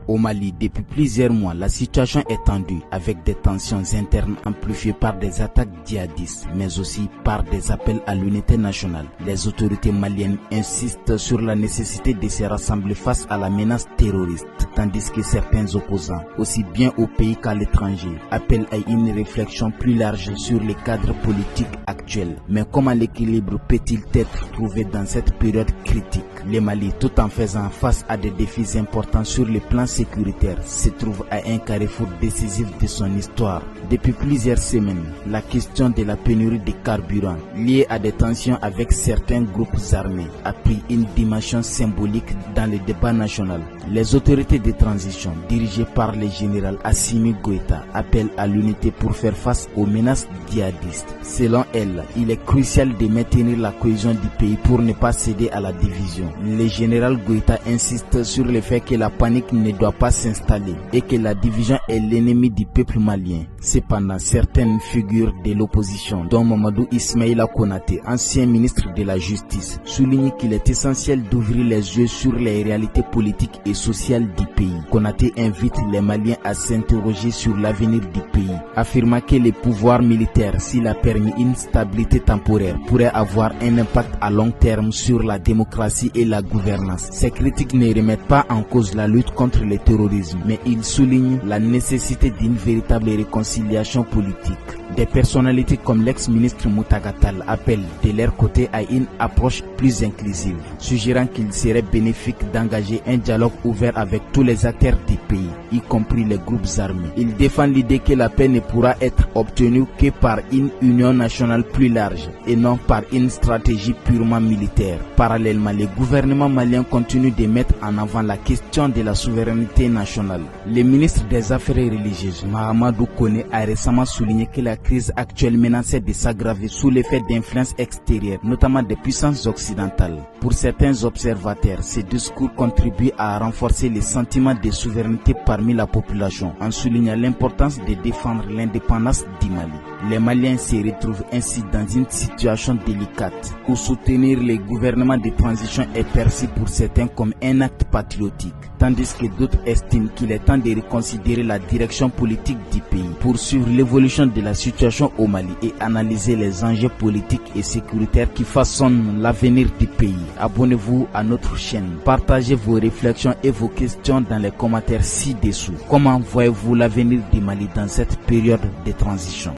Au Mali, depuis plusieurs mois, la situation est tendue avec des tensions internes amplifiées par des attaques djihadistes, mais aussi par des appels à l'unité nationale. Les autorités maliennes insistent sur la nécessité de se rassembler face à la menace terroriste, tandis que certains opposants, aussi bien au pays qu'à l'étranger, appellent à une réflexion plus large sur les cadres politiques actuels. Mais comment l'équilibre peut-il être trouvé dans cette période critique? Le Mali, tout en faisant face à des défis importants sur le plan sécuritaire, se trouve à un carrefour décisif de son histoire. Depuis plusieurs semaines, la question de la pénurie de carburant liée à des tensions avec certains groupes armés a pris une dimension symbolique dans le débat national. Les autorités de transition dirigées par le général Assimi Goïta appellent à l'unité pour faire face aux menaces djihadistes. Selon elle, il est crucial de maintenir la cohésion du pays pour ne pas céder à la division. Le général Goïta insiste sur le fait que la panique ne doit pas s'installer et que la division est l'ennemi du peuple malien. Cependant, certaines figures de l'opposition, dont Mamadou Ismaïla Konaté, ancien ministre de la Justice, soulignent qu'il est essentiel d'ouvrir les yeux sur les réalités politiques et sociales du pays. Konaté invite les Maliens à s'interroger sur l'avenir du pays, affirmant que le pouvoir militaire, s'il a permis une stabilité temporaire, pourrait avoir un impact à long terme sur la démocratie et la gouvernance. Ces critiques ne remettent pas en cause la lutte contre le terrorisme, mais ils soulignent la nécessité d'une véritable réconciliation politique. Des personnalités comme l'ex-ministre Moutagatal appellent de leur côté à une approche plus inclusive, suggérant qu'il serait bénéfique d'engager un dialogue ouvert avec tous les acteurs du pays, y compris les groupes armés. Ils défendent l'idée que la paix ne pourra être obtenue que par une union nationale plus large et non par une stratégie purement militaire. Parallèlement, le gouvernement malien continue de mettre en avant la question de la souveraineté nationale. Le ministre des Affaires religieuses, Mahamadou Koné, a récemment souligné que la crise actuelle menaçait de s'aggraver sous l'effet d'influences extérieures, notamment des puissances occidentales. Pour certains observateurs, ces discours contribuent à renforcer le sentiment de souveraineté parmi la population, en soulignant l'importance de défendre l'indépendance du Mali. Les Maliens se retrouvent ainsi dans une situation délicate, où soutenir le gouvernement de transition est perçu pour certains comme un acte patriotique, tandis que d'autres estiment qu'il est temps de reconsidérer la direction politique du pays, poursuivre l'évolution de la situation au Mali et analyser les enjeux politiques et sécuritaires qui façonnent l'avenir du pays. Abonnez-vous à notre chaîne, partagez vos réflexions et vos questions dans les commentaires ci-dessous. Comment voyez-vous l'avenir du Mali dans cette période de transition?